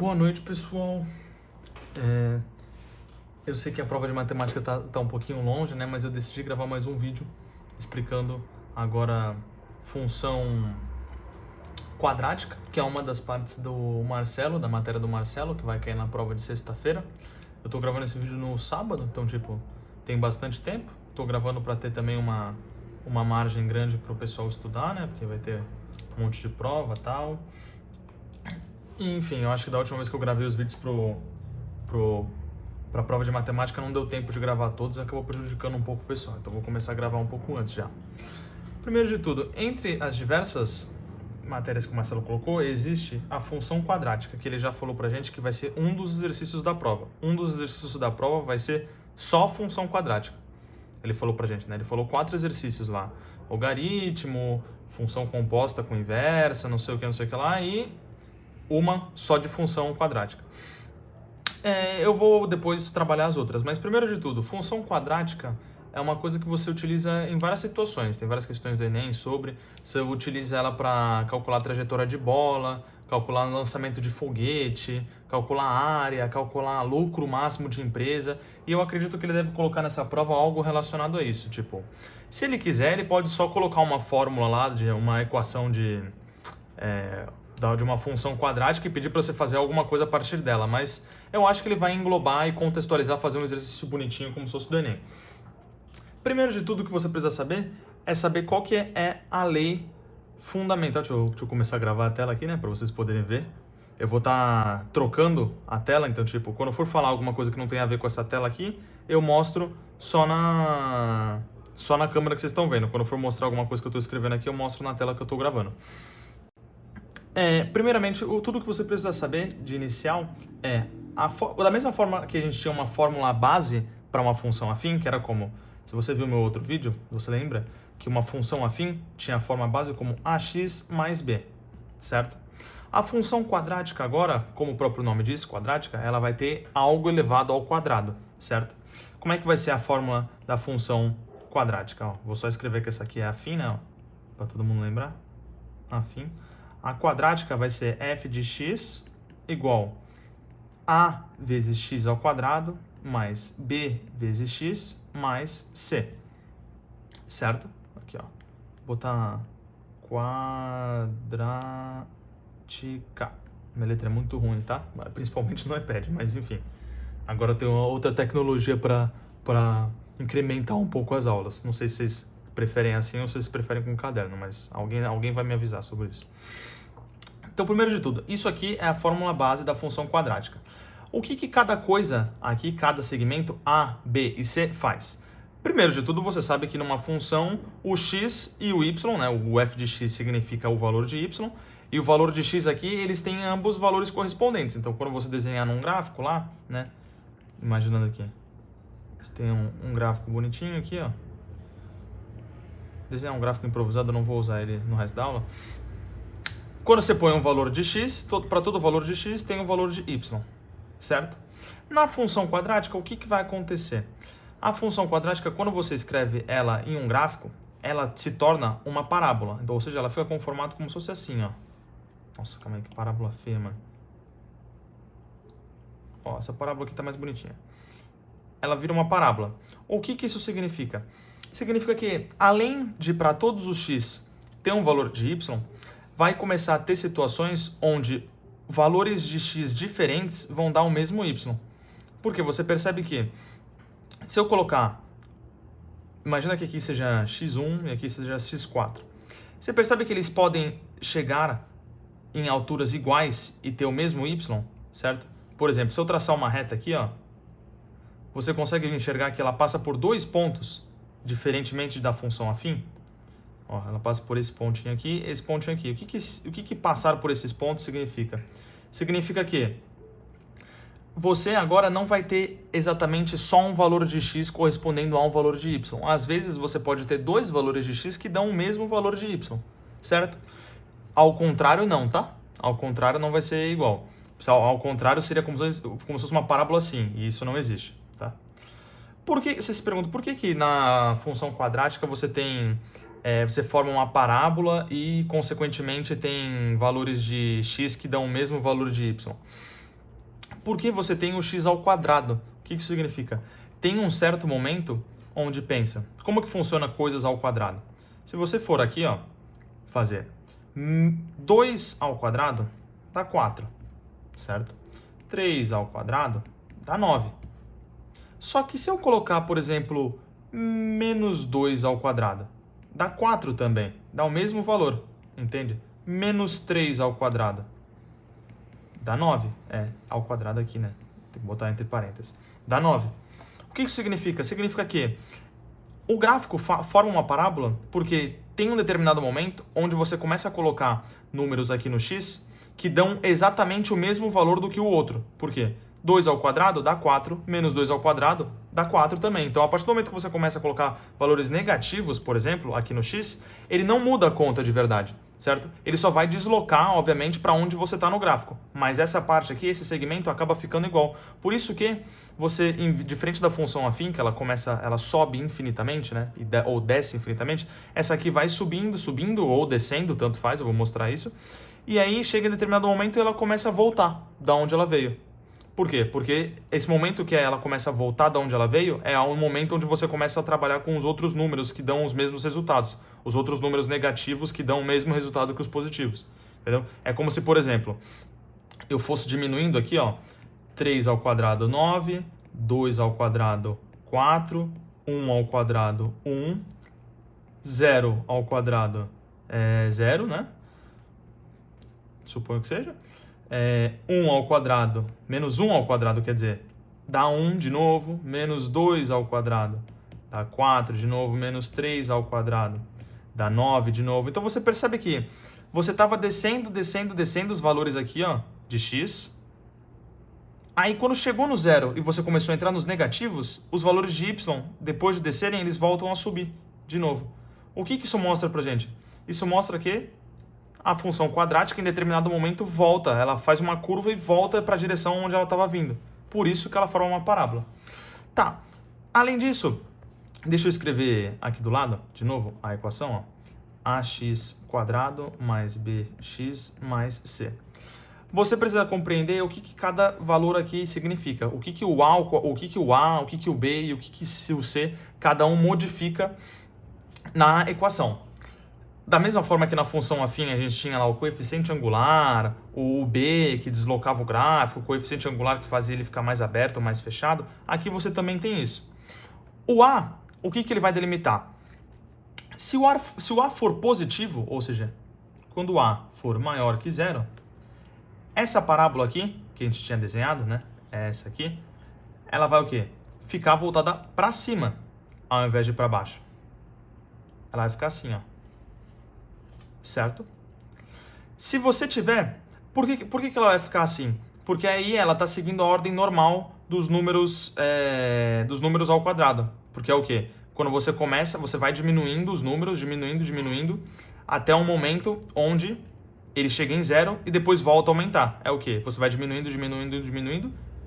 Boa noite, pessoal. Eu sei que a prova de matemática tá um pouquinho longe, né? Mas eu decidi gravar mais um vídeo explicando agora função quadrática, que é uma das partes do Marcelo, da matéria do Marcelo, que vai cair na prova de sexta-feira. Eu tô gravando esse vídeo no sábado, então, tem bastante tempo. Tô gravando para ter também uma margem grande para o pessoal estudar, né? Porque vai ter um monte de prova e tal. Enfim, eu acho que da última vez que eu gravei os vídeos pra prova de matemática não deu tempo de gravar todos e acabou prejudicando um pouco o pessoal. Então vou começar a gravar um pouco antes já. Primeiro de tudo, entre as diversas matérias que o Marcelo colocou, existe a função quadrática, que ele já falou pra gente que vai ser um dos exercícios da prova. Um dos exercícios da prova vai ser só função quadrática. Ele falou pra gente, né? Ele falou 4 exercícios lá. Logaritmo, função composta com inversa, não sei o que lá, e uma só de função quadrática. Eu vou depois trabalhar as outras, mas primeiro de tudo, função quadrática é uma coisa que você utiliza em várias situações. Tem várias questões do Enem sobre. Você utiliza ela para calcular a trajetória de bola, calcular o lançamento de foguete, calcular área, calcular lucro máximo de empresa. E eu acredito que ele deve colocar nessa prova algo relacionado a isso. Tipo, se ele quiser, ele pode só colocar uma fórmula lá, de uma equação de uma função quadrática e pedir para você fazer alguma coisa a partir dela. Mas eu acho que ele vai englobar e contextualizar, fazer um exercício bonitinho como se fosse do Enem. Primeiro de tudo, o que você precisa saber é saber qual que é a lei fundamental. Deixa eu começar a gravar a tela aqui, né, para vocês poderem ver. Eu vou estar trocando a tela, então, quando eu for falar alguma coisa que não tem a ver com essa tela aqui, eu mostro só na câmera que vocês estão vendo. Quando eu for mostrar alguma coisa que eu estou escrevendo aqui, eu mostro na tela que eu estou gravando. Primeiramente, tudo que você precisa saber de inicial é da mesma forma que a gente tinha uma fórmula base para uma função afim, que era como, se você viu meu outro vídeo, você lembra que uma função afim tinha a forma base como ax mais b, certo? A função quadrática agora, como o próprio nome diz, quadrática, ela vai ter algo elevado ao quadrado, certo? Como é que vai ser a fórmula da função quadrática? Vou só escrever que essa aqui é afim, né? Para todo mundo lembrar. Afim. A quadrática vai ser f de x igual a vezes x ao quadrado mais b vezes x mais c. Certo? Aqui, ó. Vou botar quadrática. Minha letra é muito ruim, tá? Principalmente no iPad, mas enfim. Agora eu tenho uma outra tecnologia para incrementar um pouco as aulas. Não sei se vocês preferem assim ou se vocês preferem com caderno, mas alguém vai me avisar sobre isso. Então, primeiro de tudo, isso aqui é a fórmula base da função quadrática. O que cada coisa aqui, cada segmento A, B e C faz? Primeiro de tudo, você sabe que numa função o x e o y, né, o f de x significa o valor de y, e o valor de x aqui, eles têm ambos valores correspondentes. Então, quando você desenhar num gráfico lá, né, imaginando aqui, você tem um gráfico bonitinho aqui, ó. Desenhar um gráfico improvisado, eu não vou usar ele no resto da aula. Quando você põe um valor de x, para todo valor de x tem um valor de y, certo? Na função quadrática, o que vai acontecer? A função quadrática, quando você escreve ela em um gráfico, ela se torna uma parábola. Então, ou seja, ela fica com um formato como se fosse assim, ó. Nossa, calma aí, que parábola feia, mano. Ó, essa parábola aqui tá mais bonitinha. Ela vira uma parábola. O que isso significa? Significa que, além de para todos os x ter um valor de y, vai começar a ter situações onde valores de x diferentes vão dar o mesmo y. Porque você percebe que, se eu colocar, imagina que aqui seja x1 e aqui seja x4. Você percebe que eles podem chegar em alturas iguais e ter o mesmo y, certo? Por exemplo, se eu traçar uma reta aqui, ó, você consegue enxergar que ela passa por 2 pontos, diferentemente da função afim. Ó, ela passa por esse pontinho aqui, esse pontinho aqui. O que passar por esses pontos significa? Significa que você agora não vai ter exatamente só um valor de x correspondendo a um valor de y. Às vezes você pode ter 2 valores de x que dão o mesmo valor de y, certo? Ao contrário não, tá? Ao contrário não vai ser igual. Ao contrário seria como se fosse uma parábola assim, e isso não existe, tá? Você se pergunta por que na função quadrática você tem... você forma uma parábola e, consequentemente, tem valores de x que dão o mesmo valor de y. Porque você tem o x ao quadrado. O que isso significa? Tem um certo momento onde pensa, como que funciona coisas ao quadrado? Se você for aqui, ó, fazer 2 ao quadrado dá 4, certo? 3 ao quadrado dá 9. Só que se eu colocar, por exemplo, menos 2 ao quadrado, dá 4 também, dá o mesmo valor, entende? Menos 3 ao quadrado dá 9. Ao quadrado aqui, né? Tem que botar entre parênteses. Dá 9. O que isso significa? Significa que o gráfico forma uma parábola porque tem um determinado momento onde você começa a colocar números aqui no x que dão exatamente o mesmo valor do que o outro. Por quê? 2 ao quadrado dá 4, menos 2 ao quadrado dá 4 também. Então, a partir do momento que você começa a colocar valores negativos, por exemplo, aqui no x, ele não muda a conta de verdade, certo? Ele só vai deslocar, obviamente, para onde você está no gráfico. Mas essa parte aqui, esse segmento, acaba ficando igual. Por isso que você, diferente da função afim, que ela sobe infinitamente, né? Ou desce infinitamente, essa aqui vai subindo ou descendo, tanto faz, eu vou mostrar isso. E aí, chega em determinado momento e ela começa a voltar da onde ela veio. Por quê? Porque esse momento que ela começa a voltar de onde ela veio é um momento onde você começa a trabalhar com os outros números que dão os mesmos resultados. Os outros números negativos que dão o mesmo resultado que os positivos. Entendeu? É como se, por exemplo, eu fosse diminuindo aqui, ó, 3 ao quadrado 9, 2 ao quadrado 4, 1 ao quadrado 1, 0 ao quadrado 0, né? Suponho que seja. 1 ao quadrado, menos 1 ao quadrado, quer dizer, dá 1 de novo, menos 2 ao quadrado, dá 4 de novo, menos 3 ao quadrado, dá 9 de novo. Então você percebe que você estava descendo os valores aqui, ó, de x. Aí quando chegou no zero e você começou a entrar nos negativos, os valores de y, depois de descerem, eles voltam a subir de novo. O que isso mostra pra gente? Isso mostra que a função quadrática em determinado momento volta, ela faz uma curva e volta para a direção onde ela estava vindo. Por isso que ela forma uma parábola. Tá, além disso, deixa eu escrever aqui do lado, de novo, a equação, ó. Ax quadrado mais bx mais c. Você precisa compreender o que cada valor aqui significa. O que o A, o que o B e o que o C, cada um modifica na equação. Da mesma forma que na função afim a gente tinha lá o coeficiente angular, o B que deslocava o gráfico, o coeficiente angular que fazia ele ficar mais aberto ou mais fechado, aqui você também tem isso. O A, o que ele vai delimitar? Se o A for positivo, ou seja, quando o A for maior que zero, essa parábola aqui, que a gente tinha desenhado, né? Essa aqui, ela vai o quê? Ficar voltada para cima, ao invés de para baixo. Ela vai ficar assim, ó. Certo? Se você tiver... Por que ela vai ficar assim? Porque aí ela está seguindo a ordem normal dos números ao quadrado. Porque é o quê? Quando você começa, você vai diminuindo os números, diminuindo, até um momento onde ele chega em zero e depois volta a aumentar. É o quê? Você vai diminuindo,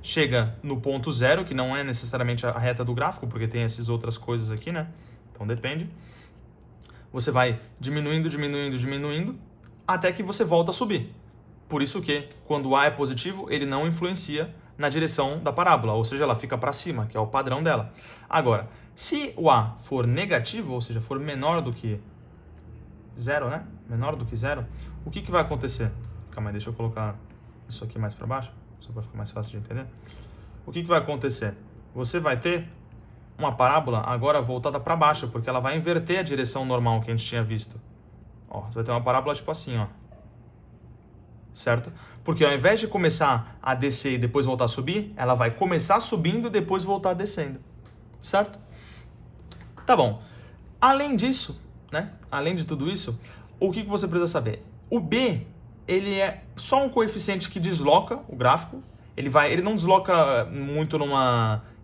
chega no ponto zero, que não é necessariamente a reta do gráfico, porque tem essas outras coisas aqui, né? Então depende. Você vai diminuindo, até que você volta a subir. Por isso que, quando o A é positivo, ele não influencia na direção da parábola, ou seja, ela fica para cima, que é o padrão dela. Agora, se o A for negativo, ou seja, for menor do que zero, né? Menor do que zero, o que vai acontecer? Calma aí, deixa eu colocar isso aqui mais para baixo, só para ficar mais fácil de entender. O que vai acontecer? Você vai ter uma parábola agora voltada para baixo, porque ela vai inverter a direção normal que a gente tinha visto. Ó, você vai ter uma parábola tipo assim, ó. Certo? Porque ao invés de começar a descer e depois voltar a subir, ela vai começar subindo e depois voltar descendo. Certo? Tá bom. Além disso, né? Além de tudo isso, o que você precisa saber? O B, ele é só um coeficiente que desloca o gráfico. Ele não desloca muito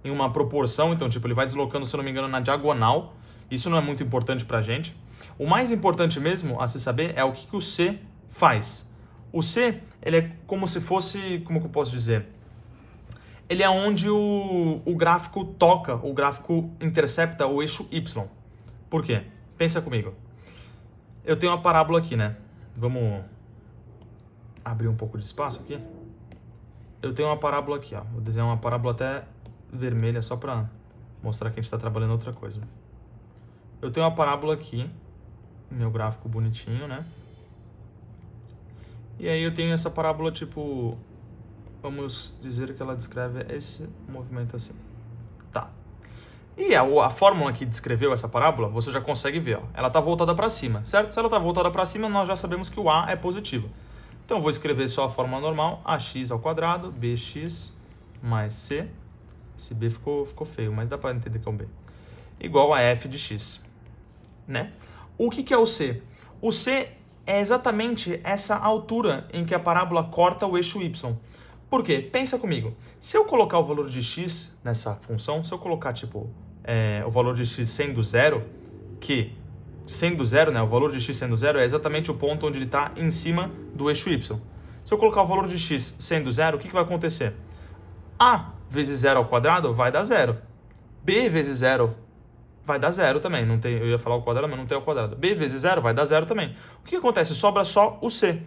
em uma proporção, então tipo, ele vai deslocando, se eu não me engano, na diagonal. Isso não é muito importante pra gente. O mais importante mesmo a se saber é o que o C faz. O C, ele é como se fosse, como que eu posso dizer? Ele é onde o gráfico toca, o gráfico intercepta o eixo Y. Por quê? Pensa comigo. Eu tenho uma parábola aqui, né? Vamos abrir um pouco de espaço aqui. eu tenho uma parábola aqui, ó. Vou desenhar uma parábola até vermelha só para mostrar que a gente está trabalhando outra coisa. Eu tenho uma parábola aqui, meu gráfico bonitinho, né? E aí eu tenho essa parábola tipo, vamos dizer que ela descreve esse movimento assim. Tá. E a fórmula que descreveu essa parábola, você já consegue ver, ó. Ela está voltada para cima, certo? Se ela está voltada para cima, nós já sabemos que o A é positivo. Então eu vou escrever só a fórmula normal, ax ao quadrado, bx mais c. Esse b ficou feio, mas dá para entender que é um b. Igual a f de x, né? O que é o c? O c é exatamente essa altura em que a parábola corta o eixo y. Por quê? Pensa comigo. Se eu colocar o valor de x nessa função, se eu colocar tipo o valor de x sendo zero, que sendo zero, né, o valor de x sendo zero é exatamente o ponto onde ele está em cima do eixo y. Se eu colocar o valor de x sendo zero, o que vai acontecer? A vezes zero ao quadrado vai dar zero. B vezes zero vai dar zero também. Não tem, eu ia falar o quadrado, mas não tem o quadrado. B vezes zero vai dar zero também. O que acontece? Sobra só o c.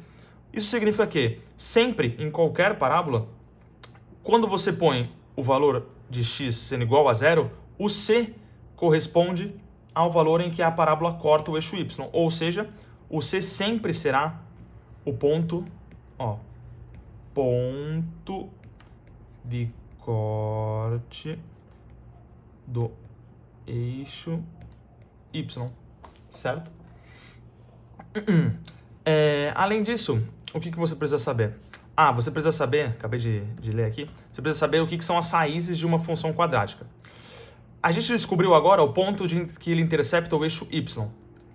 Isso significa que sempre, em qualquer parábola, quando você põe o valor de x sendo igual a zero, o c corresponde ao valor em que a parábola corta o eixo y. Ou seja, o c sempre será o ponto, ponto de corte do eixo y, certo? Além disso, o que você precisa saber? Você precisa saber, acabei de ler aqui, você precisa saber o que são as raízes de uma função quadrática. A gente descobriu agora o ponto em que ele intercepta o eixo y.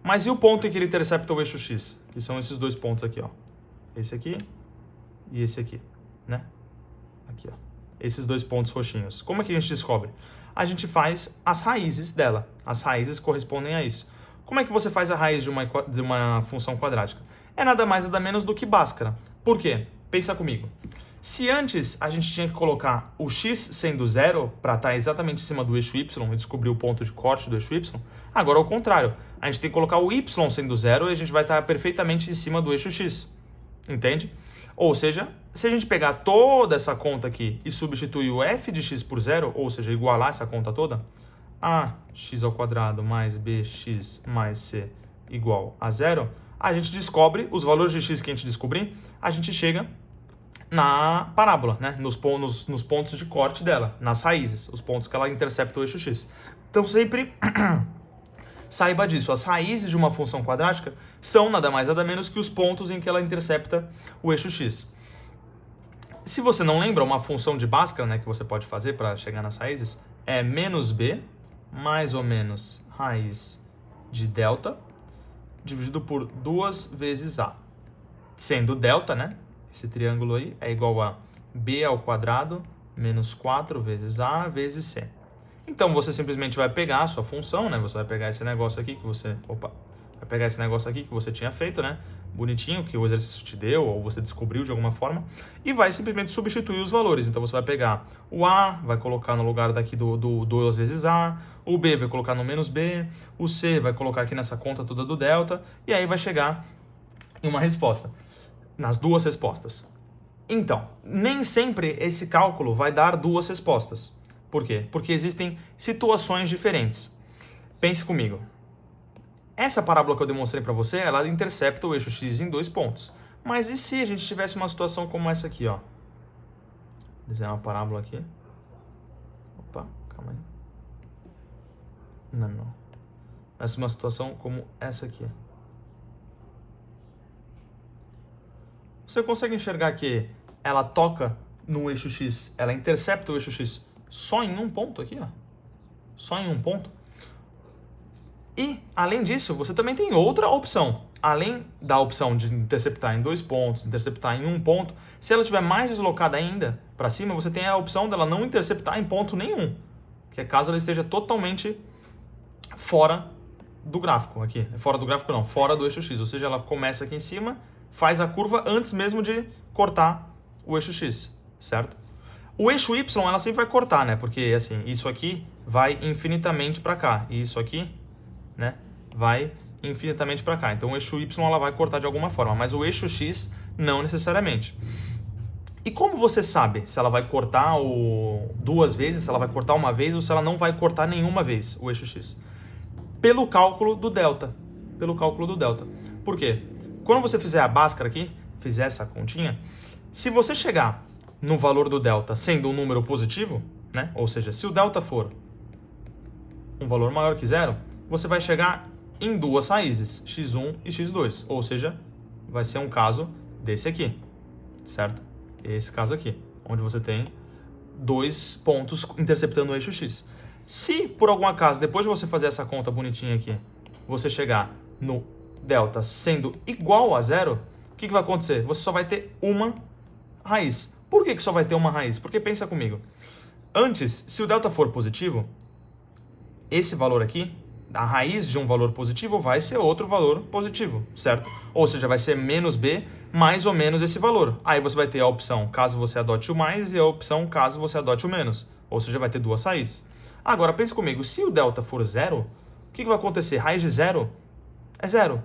Mas e o ponto em que ele intercepta o eixo x? Que são esses dois pontos aqui, ó. Esse aqui e esse aqui, né? Aqui, ó. Esses dois pontos roxinhos. Como é que a gente descobre? A gente faz as raízes dela. As raízes correspondem a isso. Como é que você faz a raiz de uma função quadrática? É nada mais nada menos do que Bhaskara. Por quê? Pensa comigo. Se antes a gente tinha que colocar o x sendo zero para estar exatamente em cima do eixo y e descobrir o ponto de corte do eixo y, agora é o contrário. A gente tem que colocar o y sendo zero e a gente vai estar perfeitamente em cima do eixo x. Entende? Ou seja, se a gente pegar toda essa conta aqui e substituir o f de x por zero, ou seja, igualar essa conta toda, ax ao quadrado mais bx mais c igual a zero, a gente descobre os valores de x que a gente descobrir, a gente chega na parábola, né? nos pontos de corte dela, nas raízes, os pontos que ela intercepta o eixo x. Então sempre saiba disso, as raízes de uma função quadrática são nada mais nada menos que os pontos em que ela intercepta o eixo x. Se você não lembra, uma função de Bhaskara, né, que você pode fazer para chegar nas raízes é menos b mais ou menos raiz de delta dividido por 2 vezes a. Sendo delta, né, esse triângulo aí é igual a b ao quadrado menos 4 vezes a vezes c. Então, você simplesmente vai pegar a sua função, né? Você vai pegar esse negócio aqui que você... vai pegar esse negócio aqui que você tinha feito, né? Bonitinho, que o exercício te deu, ou você descobriu de alguma forma, e vai simplesmente substituir os valores. Então, você vai pegar o a, vai colocar no lugar daqui do 2 vezes a, o b vai colocar no menos b, o c vai colocar aqui nessa conta toda do delta, e aí vai chegar em uma resposta. Nas duas respostas. Então, nem sempre esse cálculo vai dar duas respostas. Por quê? Porque existem situações diferentes. Pense comigo. Essa parábola que eu demonstrei para você, ela intercepta o eixo x em 2 pontos. Mas e se a gente tivesse uma situação como essa aqui, ó? Vou desenhar uma parábola aqui. Opa, calma aí. Não. Essa é uma situação como essa aqui. Você consegue enxergar que ela toca no eixo x, ela intercepta o eixo x só em um ponto aqui, ó. Só em um ponto. E, além disso, você também tem outra opção. Além da opção de interceptar em 2 pontos, interceptar em um ponto, se ela estiver mais deslocada ainda para cima, você tem a opção dela não interceptar em ponto nenhum. Que é caso ela esteja totalmente fora do gráfico aqui. Fora do gráfico não, fora do eixo x. Ou seja, ela começa aqui em cima, faz a curva antes mesmo de cortar o eixo x, certo? O eixo y ela sempre vai cortar, né? Porque assim, isso aqui vai infinitamente para cá e isso aqui, né, vai infinitamente para cá. Então o eixo y ela vai cortar de alguma forma, mas o eixo x não necessariamente. E como você sabe se ela vai cortar duas vezes, se ela vai cortar uma vez ou se ela não vai cortar nenhuma vez o eixo x? Pelo cálculo do delta. Pelo cálculo do delta. Por quê? Quando você fizer a Bhaskara aqui, fizer essa continha, se você chegar no valor do delta sendo um número positivo, né? Ou seja, se o delta for um valor maior que zero, você vai chegar em duas raízes, x1 e x2. Ou seja, vai ser um caso desse aqui, certo? Esse caso aqui, onde você tem dois pontos interceptando o eixo x. Se, por algum acaso, depois de você fazer essa conta bonitinha aqui, você chegar no delta sendo igual a zero, o que vai acontecer? Você só vai ter uma raiz. Por que só vai ter uma raiz? Porque pensa comigo. Antes, se o delta for positivo, esse valor aqui, a raiz de um valor positivo vai ser outro valor positivo, certo? Ou seja, vai ser menos b mais ou menos esse valor. Aí você vai ter a opção caso você adote o mais e a opção caso você adote o menos. Ou seja, vai ter duas raízes. Agora, pense comigo, se o delta for zero, o que vai acontecer? Raiz de zero é zero.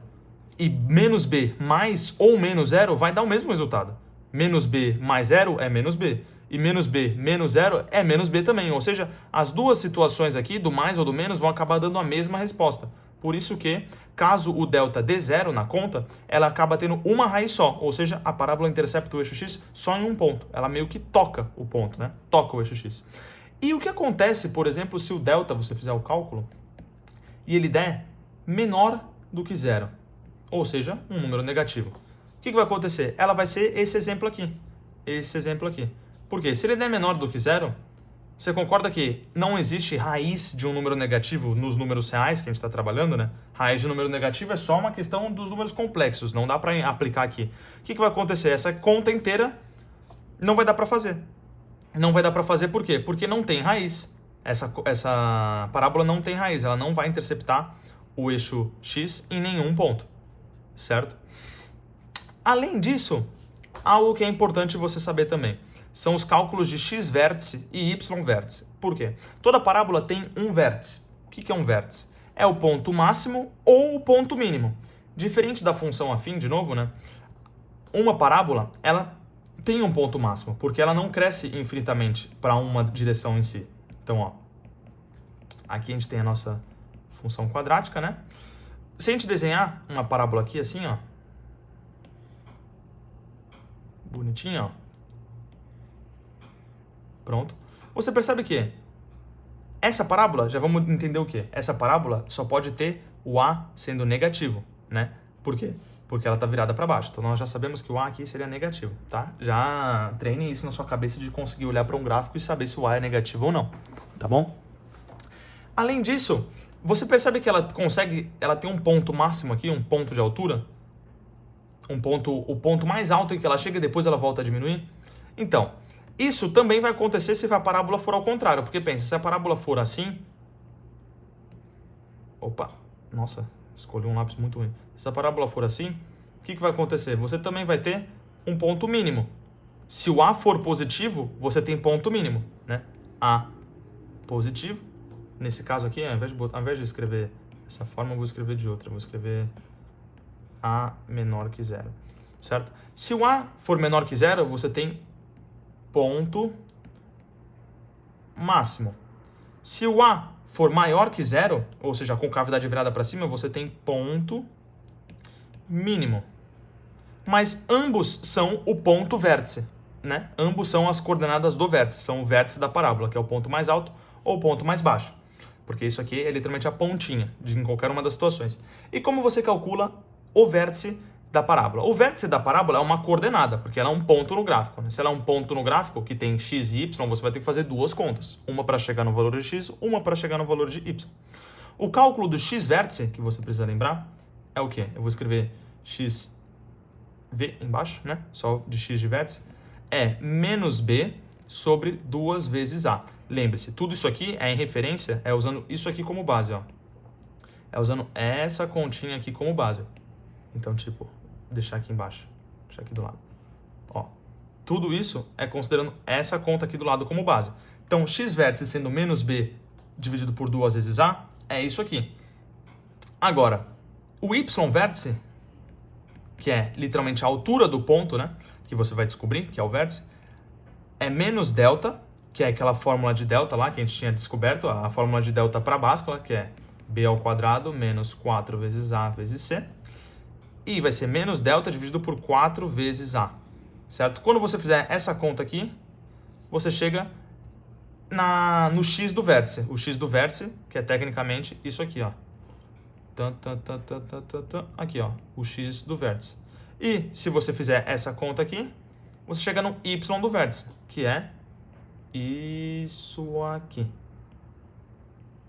E menos b mais ou menos zero vai dar o mesmo resultado. Menos b mais zero é menos b. E menos b menos zero é menos b também. Ou seja, as duas situações aqui, do mais ou do menos, vão acabar dando a mesma resposta. Por isso que, caso o delta dê zero na conta, ela acaba tendo uma raiz só. Ou seja, a parábola intercepta o eixo x só em um ponto. Ela meio que toca o ponto, né? Toca o eixo x. E o que acontece, por exemplo, se o delta, você fizer o cálculo, e ele der menor do que zero? Ou seja, um número negativo. O que vai acontecer? Ela vai ser esse exemplo aqui. Esse exemplo aqui. Por quê? Se ele der menor do que zero, você concorda que não existe raiz de um número negativo nos números reais que a gente está trabalhando, né? Raiz de número negativo é só uma questão dos números complexos, não dá para aplicar aqui. O que vai acontecer? Essa conta inteira não vai dar para fazer. Não vai dar para fazer por quê? Porque não tem raiz. Essa parábola não tem raiz, ela não vai interceptar o eixo x em nenhum ponto, certo? Além disso, algo que é importante você saber também são os cálculos de x vértice e y vértice. Por quê? Toda parábola tem um vértice. O que é um vértice? É o ponto máximo ou o ponto mínimo. Diferente da função afim, de novo, né? Uma parábola, ela tem um ponto máximo, porque ela não cresce infinitamente para uma direção em si. Então, ó, aqui a gente tem a nossa função quadrática, né? Se a gente desenhar uma parábola aqui assim, ó, bonitinha, ó, pronto. Você percebe que essa parábola, já vamos entender o quê? Essa parábola só pode ter o A sendo negativo, né? Por quê? Porque ela está virada para baixo. Então, nós já sabemos que o A aqui seria negativo, tá? Já treine isso na sua cabeça de conseguir olhar para um gráfico e saber se o A é negativo ou não, tá bom? Além disso, você percebe que ela tem um ponto máximo aqui, um ponto de altura? O ponto mais alto em que ela chega e depois ela volta a diminuir? Então, isso também vai acontecer se a parábola for ao contrário, porque pensa, se a parábola for assim... Opa, nossa, escolhi um lápis muito ruim. Se a parábola for assim, o que vai acontecer? Você também vai ter um ponto mínimo. Se o A for positivo, você tem ponto mínimo, né? A positivo. Nesse caso aqui, ao invés de escrever dessa forma, eu vou escrever de outra. Eu vou escrever A menor que zero, certo? Se o A for menor que zero, você tem ponto máximo. Se o A for maior que zero, ou seja, com cavidade virada para cima, você tem ponto mínimo. Mas ambos são o ponto vértice, né? Ambos são as coordenadas do vértice, são o vértice da parábola, que é o ponto mais alto ou o ponto mais baixo. Porque isso aqui é literalmente a pontinha em qualquer uma das situações. E como você calcula o vértice da parábola? O vértice da parábola é uma coordenada, porque ela é um ponto no gráfico, né? Se ela é um ponto no gráfico que tem x e y, você vai ter que fazer duas contas. Uma para chegar no valor de x, uma para chegar no valor de y. O cálculo do x vértice, que você precisa lembrar, é o quê? Eu vou escrever xv embaixo, né? Só de x de vértice. É menos b sobre 2 vezes a. Lembre-se, tudo isso aqui é em referência, é usando isso aqui como base, ó. É usando essa continha aqui como base. Então, tipo, deixar aqui embaixo, deixar aqui do lado. Ó, tudo isso é considerando essa conta aqui do lado como base. Então, x vértice sendo menos b dividido por 2 vezes a, é isso aqui. Agora, o y vértice, que é literalmente a altura do ponto, né, que você vai descobrir, que é o vértice, é menos delta, que é aquela fórmula de delta lá que a gente tinha descoberto, a fórmula de delta para Bhaskara, que é b ao quadrado menos 4 vezes a vezes c. E vai ser menos delta dividido por 4 vezes a, certo? Quando você fizer essa conta aqui, você chega no x do vértice. O x do vértice, que é tecnicamente isso aqui, ó. Aqui, ó, o x do vértice. E se você fizer essa conta aqui, você chega no y do vértice, que é isso aqui.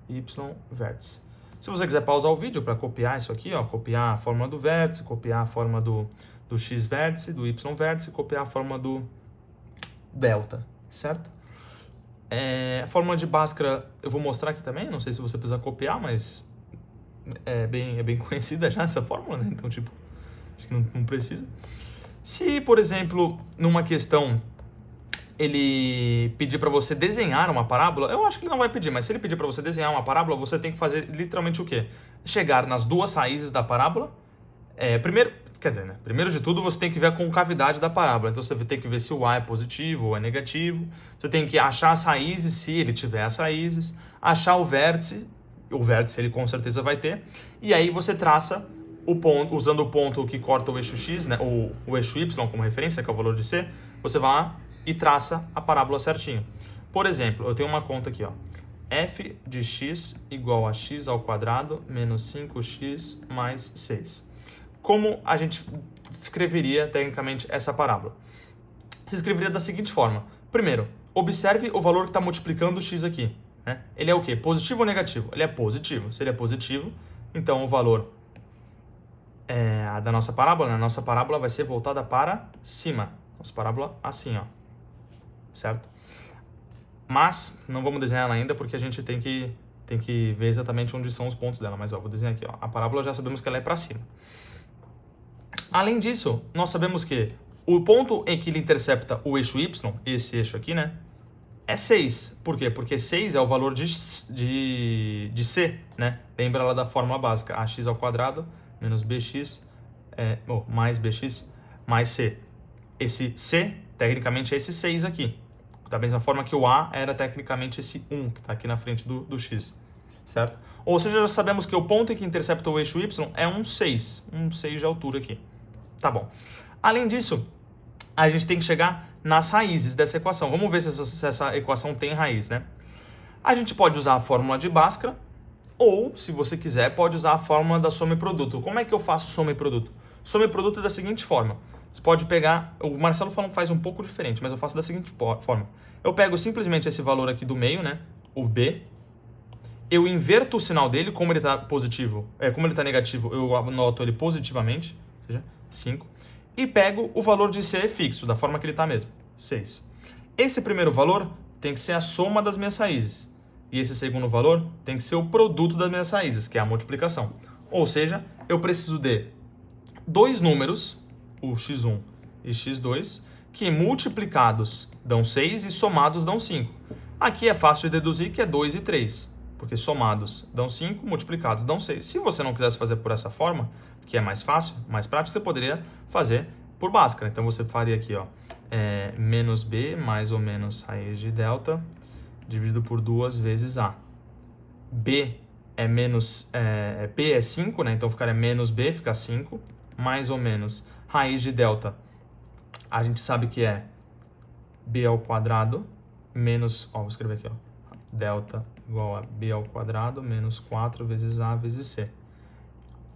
Y vértice. Se você quiser pausar o vídeo para copiar isso aqui, ó, copiar a fórmula do vértice, copiar a fórmula do x vértice, do y vértice, copiar a fórmula do delta, certo? A fórmula de Bhaskara eu vou mostrar aqui também, não sei se você precisa copiar, mas é bem conhecida já essa fórmula, né? Então, tipo, acho que não precisa. Se, por exemplo, numa questão ele pedir para você desenhar uma parábola, eu acho que ele não vai pedir, mas se ele pedir para você desenhar uma parábola, você tem que fazer literalmente o quê? Chegar nas duas raízes da parábola. Primeiro de tudo, você tem que ver a concavidade da parábola. Então, você tem que ver se o A é positivo ou é negativo. Você tem que achar as raízes, se ele tiver as raízes. Achar o vértice ele com certeza vai ter. E aí você traça o ponto, usando o ponto que corta o eixo X, né, ou o eixo Y como referência, que é o valor de C, você vai lá e traça a parábola certinho. Por exemplo, eu tenho uma conta aqui, ó. f de x igual a x ao quadrado menos 5x mais 6. Como a gente escreveria tecnicamente essa parábola? Se escreveria da seguinte forma. Primeiro, observe o valor que está multiplicando o x aqui, né? Ele é o quê? Positivo ou negativo? Ele é positivo. Se ele é positivo, então o valor da nossa parábola, né? Nossa parábola vai ser voltada para cima. Nossa parábola assim, ó. Certo? Mas não vamos desenhar ela ainda porque a gente tem que ver exatamente onde são os pontos dela. Mas ó, vou desenhar aqui, ó. A parábola já sabemos que ela é para cima. Além disso, nós sabemos que o ponto em que ele intercepta o eixo y, esse eixo aqui, né, é 6. Por quê? Porque 6 é o valor de c, né? Lembra lá da fórmula básica, ax ao quadrado menos bx mais bx mais c. Esse c, tecnicamente, é esse 6 aqui. Da mesma forma que o A era tecnicamente esse 1, que está aqui na frente do X, certo? Ou seja, já sabemos que o ponto em que intercepta o eixo Y é um 6 de altura aqui. Tá bom. Além disso, a gente tem que chegar nas raízes dessa equação. Vamos ver se essa equação tem raiz, né? A gente pode usar a fórmula de Bhaskara, ou, se você quiser, pode usar a fórmula da soma e produto. Como é que eu faço soma e produto? Soma e produto é da seguinte forma. Você pode pegar, o Marcelo faz um pouco diferente, mas eu faço da seguinte forma. Eu pego simplesmente esse valor aqui do meio, né? O B. Eu inverto o sinal dele, como ele está positivo, como ele está negativo, eu anoto ele positivamente, ou seja, 5. E pego o valor de C fixo, da forma que ele está mesmo, 6. Esse primeiro valor tem que ser a soma das minhas raízes. E esse segundo valor tem que ser o produto das minhas raízes, que é a multiplicação. Ou seja, eu preciso de dois números, o x1 e x2, que multiplicados dão 6 e somados dão 5. Aqui é fácil de deduzir que é 2 e 3, porque somados dão 5, multiplicados dão 6. Se você não quisesse fazer por essa forma, que é mais fácil, mais prático, você poderia fazer por Bhaskara. Então você faria aqui, ó, menos b mais ou menos raiz de delta dividido por 2 vezes a. B é menos, b é 5, né? Então ficaria menos b, fica 5, mais ou menos raiz de delta. A gente sabe que é b ao quadrado menos, vou escrever aqui, ó, delta igual a b ao quadrado menos 4 vezes a vezes c.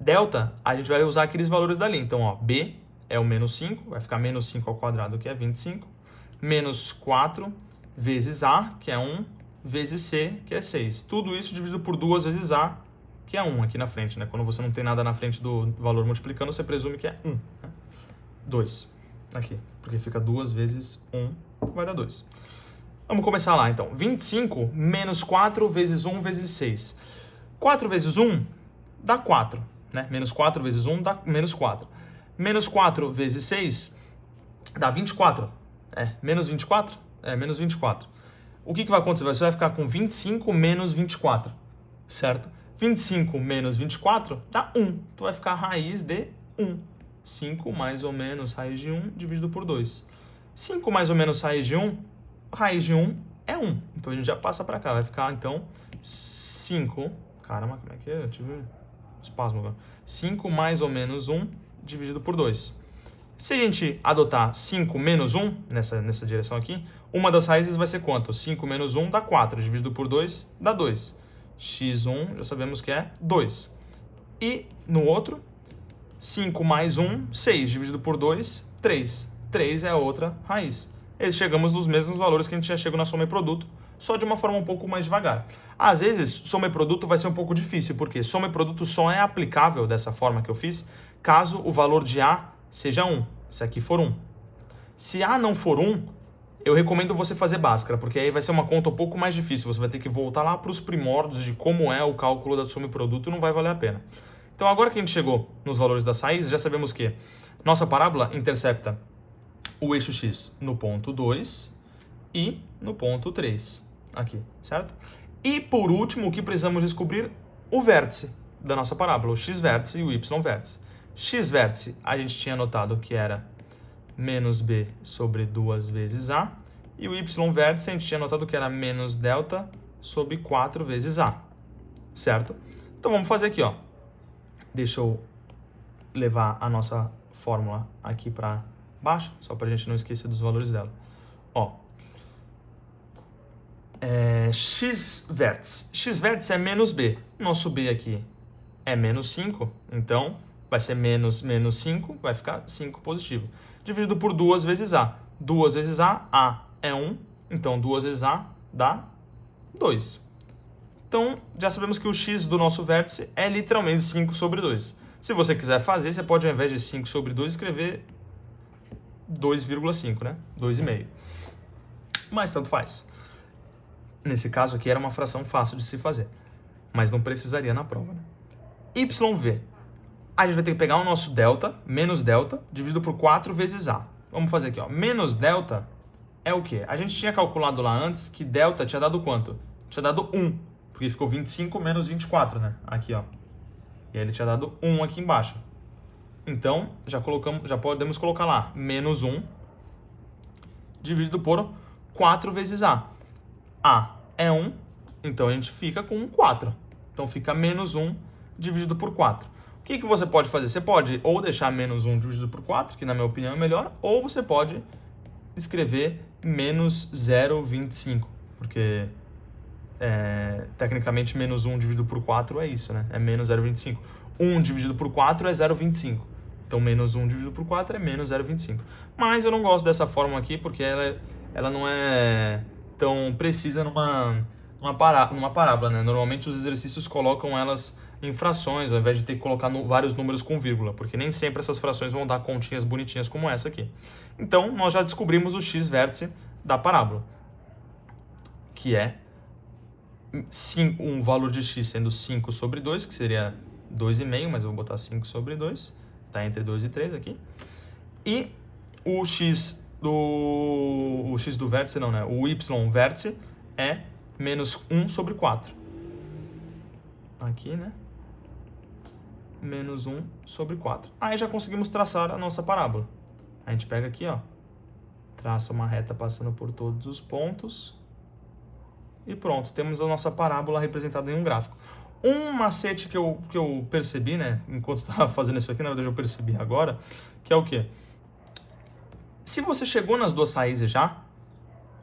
Delta, a gente vai usar aqueles valores dali. Então, ó, b é o menos 5, vai ficar menos 5 ao quadrado, que é 25, menos 4 vezes a, que é 1, vezes c, que é 6. Tudo isso dividido por 2 vezes a, que é 1 aqui na frente, né? Quando você não tem nada na frente do valor multiplicando, você presume que é 1. Né? 2 aqui, porque fica 2 vezes 1, vai dar 2. Vamos começar lá, então. 25 menos 4 vezes 1 vezes 6. 4 vezes 1 dá 4, né? Menos 4 vezes 1 dá menos 4. Menos 4 vezes 6 dá 24. Menos 24? Menos 24. O que vai acontecer? Você vai ficar com 25 menos 24, certo? 25 menos 24 dá 1. Tu vai ficar a raiz de 1. 5 mais ou menos raiz de 1 dividido por 2. 5 mais ou menos raiz de 1 raiz de 1 é 1. Então a gente já passa para cá. Vai ficar, então, 5. Caramba, como é que é? Eu tive um espasmo agora. 5 mais ou menos 1 dividido por 2. Se a gente adotar 5 menos 1 nessa direção aqui, uma das raízes vai ser quanto? 5 menos 1 dá 4, dividido por 2 dá 2. x1 já sabemos que é 2. E no outro, 5 mais 1, 6, dividido por 2, 3. 3 é a outra raiz. E chegamos nos mesmos valores que a gente já chegou na soma e produto, só de uma forma um pouco mais devagar. Às vezes, soma e produto vai ser um pouco difícil, porque soma e produto só é aplicável dessa forma que eu fiz, caso o valor de A seja 1, se aqui for 1. Se A não for 1, eu recomendo você fazer Bhaskara, porque aí vai ser uma conta um pouco mais difícil, você vai ter que voltar lá para os primórdios de como é o cálculo da soma e produto e não vai valer a pena. Então agora que a gente chegou nos valores das raízes, já sabemos que nossa parábola intercepta o eixo x no ponto 2 e no ponto 3, aqui, certo? E por último, o que precisamos descobrir? O vértice da nossa parábola, o x-vértice e o y-vértice. X-vértice a gente tinha notado que era menos b sobre 2 vezes a, e o y-vértice a gente tinha notado que era menos delta sobre 4 vezes a, certo? Então vamos fazer aqui, ó. Deixa eu levar a nossa fórmula aqui para baixo, só para a gente não esquecer dos valores dela. Ó, x-vértice. X-vértice é menos b. Nosso b aqui é menos 5, então vai ser menos 5, vai ficar 5 positivo. Dividido por 2 vezes a. 2 vezes a é 1, então 2 vezes a dá 2. Então, já sabemos que o x do nosso vértice é literalmente 5 sobre 2. Se você quiser fazer, você pode, ao invés de 5 sobre 2, escrever 2,5, né? 2,5. Mas tanto faz. Nesse caso aqui era uma fração fácil de se fazer, mas não precisaria na prova, né? YV. A gente vai ter que pegar o nosso delta, menos delta, dividido por 4 vezes A. Vamos fazer aqui, ó. Menos delta é o quê? A gente tinha calculado lá antes que delta tinha dado quanto? Tinha dado 1, porque ficou 25 menos 24, né? Aqui, ó. E aí ele tinha dado 1 aqui embaixo. Então, já podemos colocar lá, menos 1, dividido por 4 vezes A. A é 1, então a gente fica com 4. Então fica menos 1 dividido por 4. O que você pode fazer? Você pode ou deixar menos 1 dividido por 4, que na minha opinião é melhor, ou você pode escrever menos 0,25, porque tecnicamente menos 1 dividido por 4 é isso, né? É menos 0,25. 1 dividido por 4 é 0,25. Então menos 1 dividido por 4 é menos 0,25. Mas eu não gosto dessa fórmula aqui, porque ela não é tão precisa numa parábola, né? Normalmente os exercícios colocam elas em frações, ao invés de ter que colocar vários números com vírgula, porque nem sempre essas frações vão dar continhas bonitinhas como essa aqui. Então, nós já descobrimos o x-vértice da parábola, que é um valor de x sendo 5 sobre 2, que seria 2,5, mas eu vou botar 5 sobre 2, está entre 2 e 3 aqui. E o x do vértice, não, né? O y-vértice é menos 1 sobre 4. Aqui, né? Menos 1 sobre 4. Aí já conseguimos traçar a nossa parábola. A gente pega aqui, ó, traça uma reta passando por todos os pontos e pronto, temos a nossa parábola representada em um gráfico. Um macete que eu percebi, né, enquanto estava fazendo isso aqui, na verdade eu percebi agora, que é o quê? Se você chegou nas duas raízes já,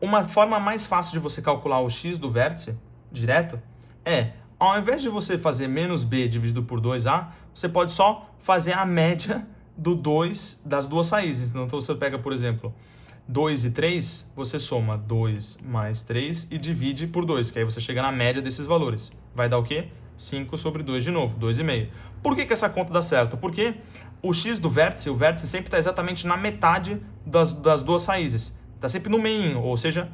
uma forma mais fácil de você calcular o x do vértice direto é, ao invés de você fazer menos b dividido por 2a, você pode só fazer a média do 2 das duas raízes. Então você pega, por exemplo, 2 e 3, você soma 2 mais 3 e divide por 2, que aí você chega na média desses valores. Vai dar o quê? 5 sobre 2 de novo, 2,5. Por que essa conta dá certo? Porque o x do vértice, o vértice sempre está exatamente na metade das duas raízes. Está sempre no meio, ou seja,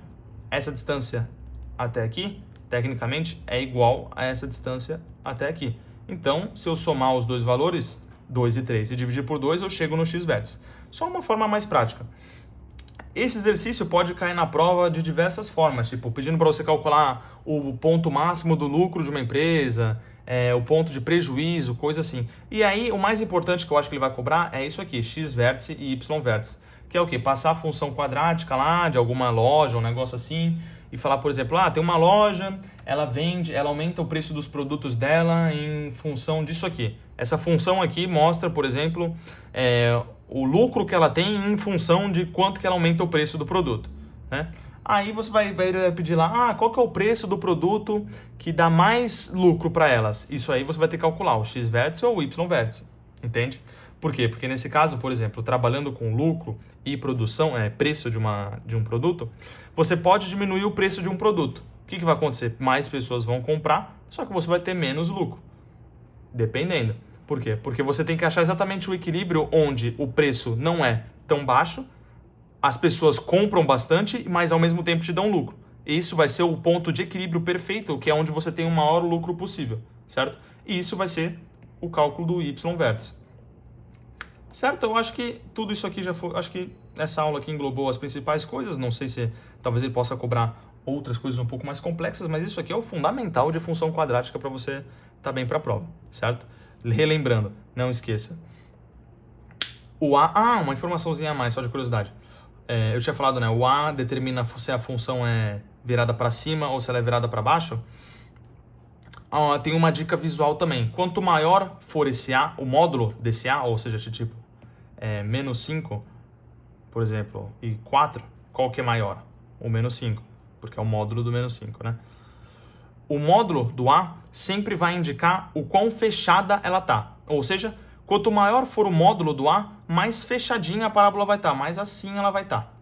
essa distância até aqui, tecnicamente, é igual a essa distância até aqui. Então, se eu somar os dois valores, 2 e 3, e dividir por 2, eu chego no x-vértice. Só uma forma mais prática. Esse exercício pode cair na prova de diversas formas, tipo pedindo para você calcular o ponto máximo do lucro de uma empresa, o ponto de prejuízo, coisa assim. E aí, o mais importante que eu acho que ele vai cobrar é isso aqui, x-vértice e y-vértice. que é o quê? Passar a função quadrática lá de alguma loja, um negócio assim, e falar, por exemplo, tem uma loja, ela vende, ela aumenta o preço dos produtos dela em função disso aqui. Essa função aqui mostra, por exemplo, o lucro que ela tem em função de quanto que ela aumenta o preço do produto, né? Aí você vai pedir lá, qual que é o preço do produto que dá mais lucro para elas? Isso aí você vai ter que calcular, o X vértice ou o Y vértice, entende? Por quê? Porque nesse caso, por exemplo, trabalhando com lucro e produção, preço de um produto, você pode diminuir o preço de um produto. O que vai acontecer? Mais pessoas vão comprar, só que você vai ter menos lucro, dependendo. Por quê? Porque você tem que achar exatamente o equilíbrio onde o preço não é tão baixo, as pessoas compram bastante, mas ao mesmo tempo te dão lucro. Isso vai ser o ponto de equilíbrio perfeito, que é onde você tem o maior lucro possível, certo? E isso vai ser o cálculo do Y vértice. Certo? Eu acho que tudo isso aqui já foi... Acho que essa aula aqui englobou as principais coisas. Não sei se talvez ele possa cobrar outras coisas um pouco mais complexas, mas isso aqui é o fundamental de função quadrática para você estar bem para a prova, certo? Relembrando, não esqueça. O A... uma informaçãozinha a mais, só de curiosidade. Eu tinha falado, né? O A determina se a função é virada para cima ou se ela é virada para baixo. Tem uma dica visual também. Quanto maior for esse A, o módulo desse A, ou seja, tipo menos 5, por exemplo, e 4, qual que é maior? O menos 5, porque é o módulo do menos 5, né? O módulo do A sempre vai indicar o quão fechada ela tá. Ou seja, quanto maior for o módulo do A, mais fechadinha a parábola vai estar, mais assim ela vai estar.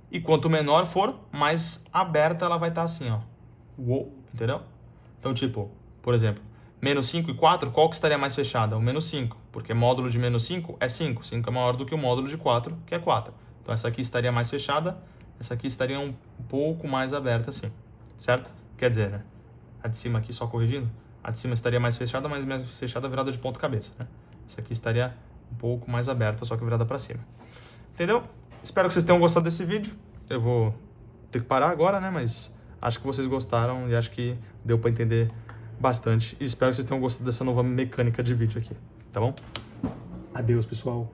E quanto menor for, mais aberta ela vai estar assim, ó. Uou, entendeu? Então, tipo, por exemplo, menos 5 e 4, qual que estaria mais fechada? O menos 5, porque módulo de menos 5 é 5. 5 é maior do que o módulo de 4, que é 4. Então, essa aqui estaria mais fechada, essa aqui estaria um pouco mais aberta assim, certo? Quer dizer, né? A de cima aqui, só corrigindo, a de cima estaria mais fechada, mas mais fechada virada de ponta cabeça, né? Essa aqui estaria um pouco mais aberta, só que virada para cima. Entendeu? Espero que vocês tenham gostado desse vídeo. Eu vou ter que parar agora, né? Mas acho que vocês gostaram e acho que deu para entender bastante. E espero que vocês tenham gostado dessa nova mecânica de vídeo aqui, tá bom? Adeus, pessoal.